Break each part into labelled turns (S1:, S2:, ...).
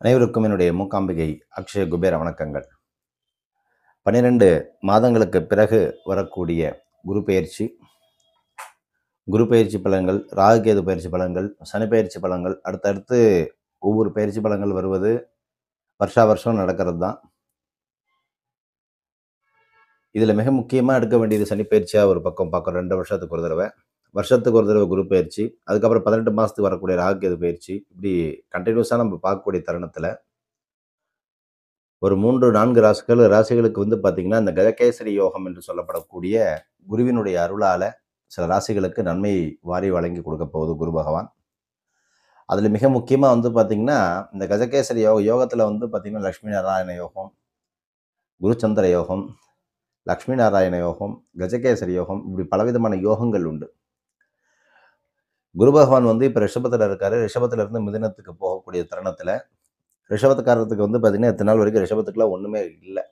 S1: அனைவருக்கும் என்னுடைய மூக்காம்பிகை அக்ஷய குபேர வணக்கங்கள். 12 மாதங்களுக்கு பிறகு வரக்கூடிய குரு பெயர்ச்சி பலன்கள், ராகுகேது பயிற்சி பலன்கள், சனி பயிற்சி பலன்கள், அடுத்தடுத்து ஒவ்வொரு பயிற்சி பலன்கள் வருவது வருஷா வருஷம் நடக்கிறது தான். இதில் மிக முக்கியமாக எடுக்க வேண்டியது சனி பயிற்சியாக ஒரு பக்கம் பார்க்குறோம். 2 வருஷத்துக்கு ஒரு தடவை, வருஷத்துக்கு ஒரு தடவை குரு பயிற்சி, அதுக்கப்புறம் 18 மாதத்துக்கு வரக்கூடிய ராகுகேது பயிற்சி, இப்படி கண்டினியூஸாக நம்ம பார்க்கக்கூடிய தருணத்தில் ஒரு 3-4 ராசிகளுக்கு வந்து பார்த்தீங்கன்னா, இந்த கஜகேசரி யோகம் என்று சொல்லப்படக்கூடிய குருவினுடைய அருளால சில ராசிகளுக்கு நன்மை வாரி வழங்கி கொடுக்க போகுது குரு பகவான். அதில் மிக முக்கியமாக வந்து பார்த்தீங்கன்னா, இந்த கஜகேசரி யோகத்தில் வந்து பார்த்தீங்கன்னா, லக்ஷ்மி நாராயண யோகம், குருச்சந்திர யோகம், லக்ஷ்மி நாராயண யோகம், கஜகேசரி யோகம், இப்படி பலவிதமான யோகங்கள் உண்டு. குரு பகவான் வந்து இப்போ ரிஷபத்தில் இருக்காரு. ரிஷபத்திலிருந்து மிதுனத்துக்கு போகக்கூடிய தருணத்தில் ரிஷபத்துக்காரத்துக்கு வந்து பார்த்தீங்கன்னா, இத்தனை நாள் வரைக்கும் ரிஷபத்துக்குலாம் ஒன்றுமே இல்லை,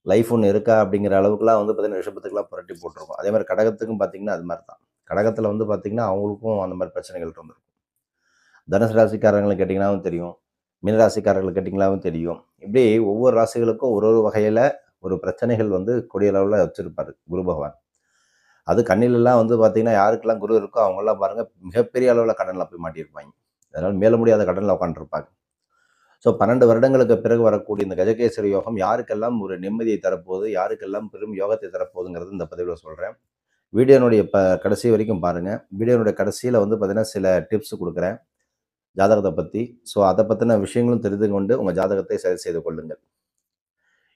S1: லைஃப் ஒன்று இருக்கா அப்படிங்கிற அளவுக்குலாம் வந்து பார்த்தீங்கன்னா ரிஷபத்துக்குலாம் புரட்டி போட்டிருக்கும். அதே மாதிரி கடகத்துக்கும் பார்த்தீங்கன்னா அது மாதிரி தான். கடகத்தில் வந்து பார்த்தீங்கன்னா அவங்களுக்கும் அந்த மாதிரி பிரச்சனைகள் இருந்திருக்கும். தனுசு ராசிக்காரங்களை கேட்டிங்கன்னாவும் தெரியும், மீன ராசிக்காரர்களை கேட்டிங்கனாவும் தெரியும். இப்படி ஒவ்வொரு ராசிகளுக்கும் ஒரு ஒரு வகையில் ஒரு பிரச்சனைகள் வந்து கொடிய அளவில் வச்சுருப்பார் குரு பகவான். அது கண்ணிலெல்லாம் வந்து பார்த்தீங்கன்னா யாருக்கெல்லாம் குரு இருக்கோ அவங்கெல்லாம் பாருங்கள் மிகப்பெரிய அளவில் கடனில் போய் மாட்டியிருப்பாங்க. அதனால் மேல முடியாத கடனில் உட்காந்துருப்பாங்க. ஸோ 12 வருடங்களுக்கு பிறகு வரக்கூடிய இந்த கஜகேசரி யோகம் யாருக்கெல்லாம் ஒரு நிம்மதியை தரப்போகுது, யாருக்கெல்லாம் பெரும் யோகத்தை தரப்போகுதுங்கிறது இந்த பதிவில் சொல்கிறேன். வீடியோனுடைய கடைசி வரைக்கும் பாருங்கள். வீடியோனுடைய கடைசியில் வந்து பார்த்தீங்கன்னா சில டிப்ஸ் கொடுக்குறேன் ஜாதகத்தை பற்றி. ஸோ அதை பற்றின விஷயங்களும் தெரிந்து கொண்டு உங்கள் ஜாதகத்தை சரி செய்து கொள்ளுங்கள்.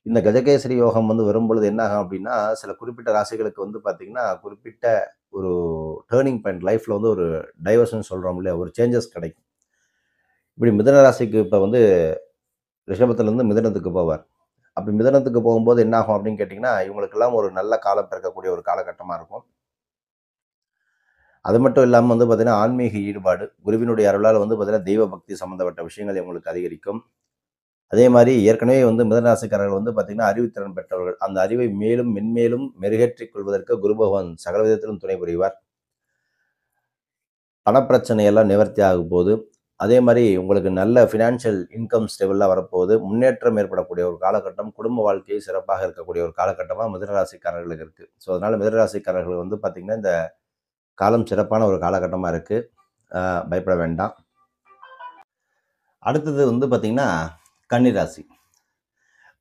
S1: இந்த கஜகேசரி யோகம் வந்து வரும்பொழுது என்ன ஆகும் அப்படின்னா, சில குறிப்பிட்ட ராசிகளுக்கு வந்து பார்த்தீங்கன்னா குறிப்பிட்ட ஒரு டேர்னிங் பாயிண்ட் லைஃப்பில் வந்து ஒரு டைவர்ஷன் சொல்கிறோம் இல்லையா, ஒரு சேஞ்சஸ் கிடைக்கும். இப்படி மிதுன ராசிக்கு இப்போ வந்து ரிஷபத்திலேருந்து மிதுனத்துக்கு போவார். அப்படி மிதுனத்துக்கு போகும்போது என்ன ஆகும் அப்படின்னு கேட்டிங்கன்னா, இவங்களுக்கெல்லாம் ஒரு நல்ல காலம் பிறக்கக்கூடிய ஒரு காலகட்டமாக இருக்கும். அது மட்டும் இல்லாமல் வந்து பார்த்தீங்கன்னா, ஆன்மீக ஈடுபாடு, குருவினுடைய அருளால் வந்து பார்த்தீங்கன்னா தெய்வ பக்தி சம்மந்தப்பட்ட விஷயங்கள் இவங்களுக்கு அதிகரிக்கும். அதே மாதிரி ஏற்கனவே வந்து மிதுனராசிக்காரர்கள் வந்து பார்த்தீங்கன்னா அறிவுத்திறன் பெற்றவர்கள். அந்த அறிவை மேலும் மென்மேலும் மெருகேற்றிக் கொள்வதற்கு குரு பகவான் சகல விதத்திலும் துணை புரிவார். பணப்பிரச்சனையெல்லாம் நிவர்த்தி ஆகும் போது, அதே மாதிரி உங்களுக்கு நல்ல ஃபினான்ஷியல் இன்கம் ஸ்டேபிளாக வரப்போகுது. முன்னேற்றம் ஏற்படக்கூடிய ஒரு காலகட்டம், குடும்ப வாழ்க்கை சிறப்பாக இருக்கக்கூடிய ஒரு காலகட்டமாக மிதுனராசிக்காரர்களுக்கு இருக்குது. ஸோ அதனால் மிதுனராசிக்காரர்கள் வந்து பார்த்திங்கன்னா இந்த காலம் சிறப்பான ஒரு காலகட்டமாக இருக்குது. பயப்பட வேண்டாம். அடுத்தது வந்து பார்த்திங்கன்னா கன்னிராசி.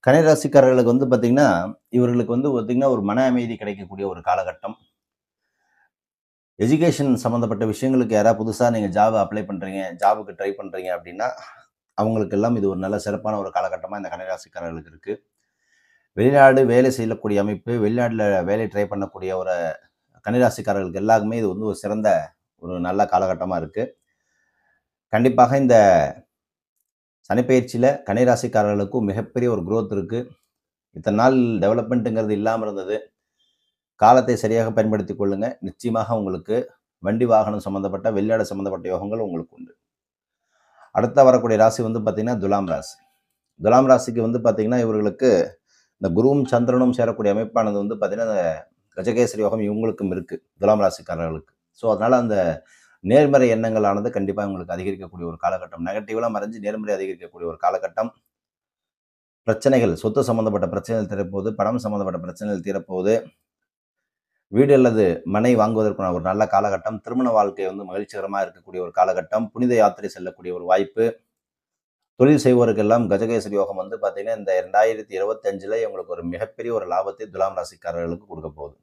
S1: கன்னிராசிக்காரர்களுக்கு வந்து பார்த்திங்கன்னா இவர்களுக்கு வந்து பார்த்திங்கன்னா ஒரு மன அமைதி கிடைக்கக்கூடிய ஒரு காலகட்டம். எஜுகேஷன் சம்மந்தப்பட்ட விஷயங்களுக்கு யாராவது புதுசாக நீங்கள் அப்ளை பண்ணுறீங்க, ஜாபுக்கு ட்ரை பண்ணுறீங்க அப்படின்னா அவங்களுக்கு எல்லாம் இது ஒரு நல்ல சிறப்பான ஒரு காலகட்டமாக இந்த கன்னிராசிக்காரர்களுக்கு இருக்குது. வெளிநாடு வேலை செய்யக்கூடிய அமைப்பு, வெளிநாட்டில் வேலை ட்ரை பண்ணக்கூடிய ஒரு கன்னிராசிக்காரர்களுக்கு எல்லாருக்குமே இது வந்து ஒரு சிறந்த ஒரு நல்ல காலகட்டமாக இருக்குது. கண்டிப்பாக இந்த சனிப்பெயர்ச்சியில் கன்னிராசிக்காரர்களுக்கும் மிகப்பெரிய ஒரு குரோத் இருக்குது. இத்தனை நாள் டெவலப்மெண்ட்டுங்கிறது இல்லாமல் இருந்தது. காலத்தை சரியாக பயன்படுத்தி கொள்ளுங்கள். நிச்சயமாக உங்களுக்கு வண்டி வாகனம் சம்மந்தப்பட்ட, வெளிநாடு சம்மந்தப்பட்ட யோகங்கள் உங்களுக்கு உண்டு. அடுத்த வரக்கூடிய ராசி வந்து பார்த்திங்கன்னா துலாம் ராசி. துலாம் ராசிக்கு வந்து பார்த்திங்கன்னா இவர்களுக்கு இந்த குருவும் சந்திரனும் சேரக்கூடிய அமைப்பானது வந்து பார்த்திங்கன்னா கஜகேசரி யோகம் இவங்களுக்கும் இருக்குது, துலாம் ராசிக்காரர்களுக்கு. ஸோ அதனால் அந்த நேர்மறை எண்ணங்களானது கண்டிப்பாக உங்களுக்கு அதிகரிக்கக்கூடிய ஒரு காலகட்டம். நெகட்டிவ்லாம் மறைஞ்சு நேர்மறை அதிகரிக்கக்கூடிய ஒரு காலகட்டம். பிரச்சனைகள், சொத்து சம்மந்தப்பட்ட பிரச்சனைகள் தீரப்போகுது, பணம் சம்மந்தப்பட்ட பிரச்சனைகள் தீரப்போகுது. வீடு அல்லது மனை வாங்குவதற்கான ஒரு நல்ல காலகட்டம். திருமண வாழ்க்கை வந்து மகிழ்ச்சிகரமாக இருக்கக்கூடிய ஒரு காலகட்டம். புனித யாத்திரை செல்லக்கூடிய ஒரு வாய்ப்பு. தொழில் செய்வோருக்கெல்லாம் கஜகேசரி யோகம் வந்து பார்த்தீங்கன்னா இந்த 2025 உங்களுக்கு ஒரு மிகப்பெரிய ஒரு லாபத்தை துலாம் ராசிக்காரர்களுக்கு கொடுக்க போகுது.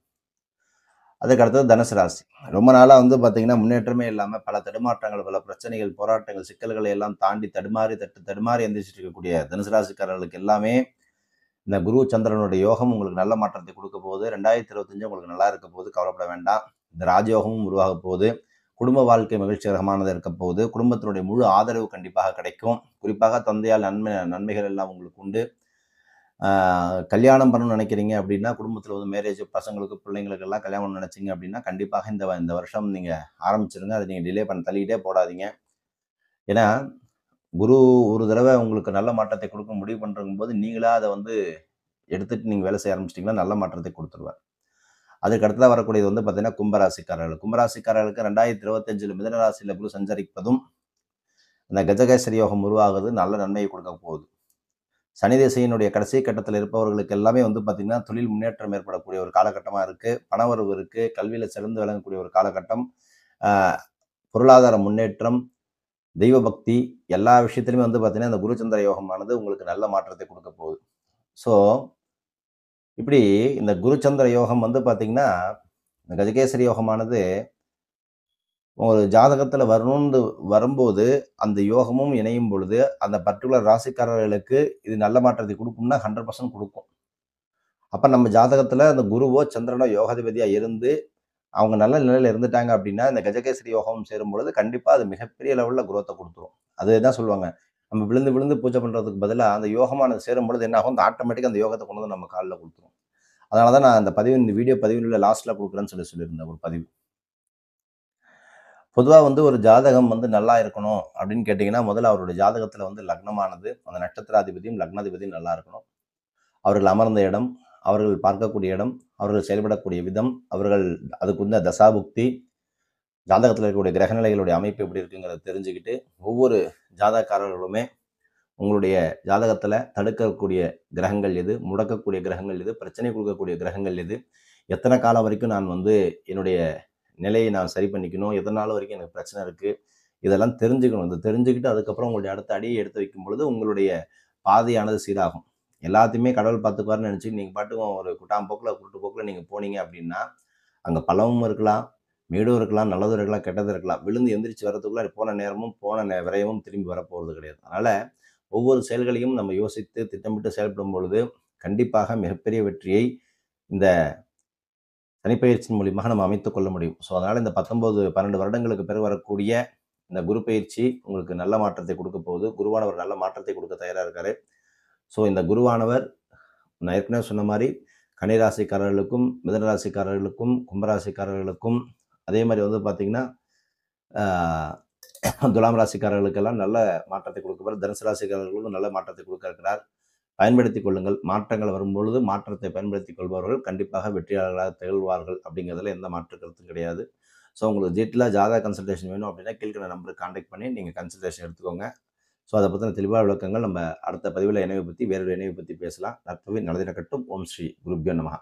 S1: அதுக்கு அடுத்தது தனுசு ராசி. ரொம்ப நாளாக வந்து பார்த்தீங்கன்னா முன்னேற்றமே இல்லாமல் பல தடுமாற்றங்கள், பல பிரச்சனைகள், போராட்டங்கள், சிக்கல்களை எல்லாம் தாண்டி தடுமாறி எந்திரிச்சிட்டு இருக்கக்கூடிய தனுசு ராசிக்காரர்களுக்கு எல்லாமே இந்த குரு சந்திரனுடைய யோகம் உங்களுக்கு நல்ல மாற்றத்தை கொடுக்க போகுது. 2025 உங்களுக்கு நல்லா இருக்க போகுது, கவலைப்பட வேண்டாம். இந்த ராஜயோகமும் உருவாக போகுது. குடும்ப வாழ்க்கை மகிழ்ச்சிகரமானது இருக்க போகுது. குடும்பத்தினுடைய முழு ஆதரவு கண்டிப்பாக கிடைக்கும். குறிப்பாக தந்தையால் நன்மைகள் எல்லாம் உங்களுக்கு உண்டு. கல்யாணம் பண்ணணும்னு நினைக்கிறீங்க அப்படின்னா, குடும்பத்தில் வந்து மேரேஜ், பசங்களுக்கு பிள்ளைங்களுக்கு எல்லாம் கல்யாணம் பண்ண நினைச்சிங்க அப்படின்னா கண்டிப்பாக இந்த வருஷம் நீங்கள் ஆரம்பிச்சிருங்க. அதை நீங்கள் டிலே தள்ளிக்கிட்டே போடாதீங்க. ஏன்னா குரு ஒரு தடவை உங்களுக்கு நல்ல மாற்றத்தை கொடுக்க முடிவு பண்ணுறங்கும் போது நீங்களாக அதை வந்து எடுத்துகிட்டு நீங்கள் வேலை செய்ய ஆரம்பிச்சிட்டிங்கன்னா நல்ல மாற்றத்தை கொடுத்துருவார். அதுக்கு அடுத்ததாக வரக்கூடியது வந்து பார்த்தீங்கன்னா கும்பராசிக்காரர்களுக்கு 2025 மிதன ராசியில் குரு சஞ்சரிப்பதும், அந்த கஜகேசரி யோகம் உருவாகுது நல்ல நன்மையை கொடுக்க போகுது. சனி திசையினுடைய கடைசி கட்டத்தில் இருப்பவர்களுக்கு எல்லாமே வந்து பார்த்தீங்கன்னா, தொழில் முன்னேற்றம் ஏற்படக்கூடிய ஒரு காலகட்டமா இருக்கு. பணவரவு இருக்கு. கல்வியில சிறந்து விளங்கக்கூடிய ஒரு காலகட்டம். அ பொருளாதார முன்னேற்றம், தெய்வ பக்தி எல்லா விஷயத்திலுமே வந்து பார்த்தீங்கன்னா, இந்த குருச்சந்திர யோகமானது உங்களுக்கு நல்ல மாற்றத்தை கொடுக்க போகுது. ஸோ, இப்படி இந்த குருச்சந்திர யோகம் வந்து பார்த்தீங்கன்னா, இந்த கஜகேசரி யோகமானது ஒரு ஜாதகத்துல வரணும்னு வரும்போது, அந்த யோகமும் இணையும் பொழுது, அந்த பர்ட்டிகுலர் ராசிக்காரர்களுக்கு இது நல்ல மாற்றத்தை குடுக்கும்னா 100% குடுக்கும். அப்ப நம்ம ஜாதகத்துல அந்த குருவோ, சந்திரனோ யோகாதிபதியா இருந்து, அவங்க நல்ல நிலையில இருந்துட்டாங்க அப்படின்னா, இந்த கஜகேசரி யோகம் சேரும்பொழுது, கண்டிப்பா அது மிகப்பெரிய லெவல்ல குரோத்த குடுத்துரும். அதுதான் சொல்லுவாங்க. நம்ம விழுந்து விழுந்து பூஜை பண்றதுக்கு பதிலா, அந்த யோகமானது சேரும்பொழுது என்ன ஆகும், அந்த ஆட்டோமேட்டிக்கா அந்த யோகத்த கொண்டு வந்து நம்ம கால்ல குடுத்துரும். அதனால தான் நான் அந்த பதிவு இந்த வீடியோ பதிவினுள்ள லாஸ்ட்ல குடுக்குறேன்னு சொல்லியிருந்தேன் ஒரு பதிவு. பொதுவா வந்து ஒரு ஜாதகம் வந்து நல்லா இருக்கணும் அப்படின்னு கேட்டீங்கன்னா, முதல்ல அவருடைய ஜாதகத்துல வந்து லக்னமானது, அந்த நட்சத்திராதிபதியும், லக்னாதிபதியும் நல்லா இருக்கணும். அவர்கள் அமர்ந்த இடம், அவர்கள் பார்க்கக்கூடிய இடம், அவர்கள் செயல்படக்கூடிய விதம், அவர்கள் அதுக்குள்ள தசாபுக்தி, ஜாதகத்துல இருக்கக்கூடிய கிரகநிலைகளுடைய அமைப்பு எப்படி இருக்குங்கிறத தெரிஞ்சுக்கிட்டு, ஒவ்வொரு ஜாதகக்காரர்களுமே உங்களுடைய ஜாதகத்துல தடுக்கக்கூடிய கிரகங்கள் எது? முடக்கக்கூடிய கிரகங்கள் எது? பிரச்சனை குடுக்கக்கூடிய கிரகங்கள் எது? எத்தன காலம் வரைக்கும் நான் வந்து என்னுடைய நிலையை நான் சரி பண்ணிக்கணும். எத்தன நாள் வரைக்கும் எனக்கு பிரச்சனை இருக்கு. இதெல்லாம் தெரிஞ்சுக்கணும். இத தெரிஞ்சுக்கிட்டு அதுக்கப்புறம் உங்களுடைய அடுத்த அடியை எடுத்து வைக்கும் பொழுது, உங்களுடைய பாதையானது சீராகும். எல்லாத்தையுமே கடவுள் பார்த்துக்குவார்ன்னு நெனச்சு, நீங்க பாட்டுக்கும் ஒரு குட்டாம் போக்குல, குருட்டு போக்குல நீங்க போனீங்க அப்படின்னா, அங்க பள்ளமும் இருக்கலாம், மேடும் இருக்கலாம், நல்லதும் இருக்கலாம், கெட்டதும் இருக்கலாம். விழுந்து எந்திரிச்சு வரதுக்குள்ள போன நேரமும், விரயமும் திரும்பி வரப்போறது கிடையாது. அதனால ஒவ்வொரு செயல்களையும் நம்ம யோசித்து, திட்டமிட்டு செயல்படும் பொழுது, கண்டிப்பாக மிகப்பெரிய வெற்றியை இந்த தனிப்பயிற்சியின் மூலியமாக நம்ம அமைத்துக் கொள்ள முடியும். ஸோ, அதனால இந்த 19, 12 வருடங்களுக்கு பிறகு வரக்கூடிய இந்த குரு பயிற்சி உங்களுக்கு நல்ல மாற்றத்தை குடுக்க போகுது. குருவானவர் நல்ல மாற்றத்தை குடுக்க தயாரா இருக்காரு. ஸோ, இந்த குருவானவர் நான் ஏற்கனவே சொன்ன மாரி கன்னி ராசிக்காரர்களுக்கும், மிதுன ராசிக்காரர்களுக்கும், கும்ப ராசிக்காரர்களுக்கும், அதே மாரி வந்து பார்த்தீங்கன்னா, ஆ துலாம் ராசிக்காரர்களுக்கெல்லாம் நல்ல மாற்றத்தை குடுக்கப்பார். தனுசு ராசிக்காரர்களுக்கும் நல்ல மாற்றத்தை குடுக்க இருக்கிறார். பயன்படுத்திக் கொள்ளுங்கள். மாற்றங்கள் வரும்பொழுது மாற்றத்தை பயன்படுத்திக் கொள்பவர்கள் கண்டிப்பாக வெற்றியாளர்களாக திகழ்வார்கள் அப்படிங்கிறதுல எந்த மாற்று கருத்தும் கிடையாது. ஸோ உங்களுக்கு டீட்டெயிலா ஜாதக கன்சல்டேஷன் வேணும் அப்படின்னா கீழ்க்கண்ட நம்பருக்கு கான்டாக்ட் பண்ணி நீங்க கன்சல்டேஷன் எடுத்துக்கோங்க. ஸோ அத பத்தின தெளிவான விளக்கங்கள் நம்ம அடுத்த பதிவில இணைவை பத்தி வேறொரு இணைவை பத்தி பேசலாம். நற்பவி நல்லது நடக்கட்டும். ஓம் ஸ்ரீ குருப்யோ நமஹ.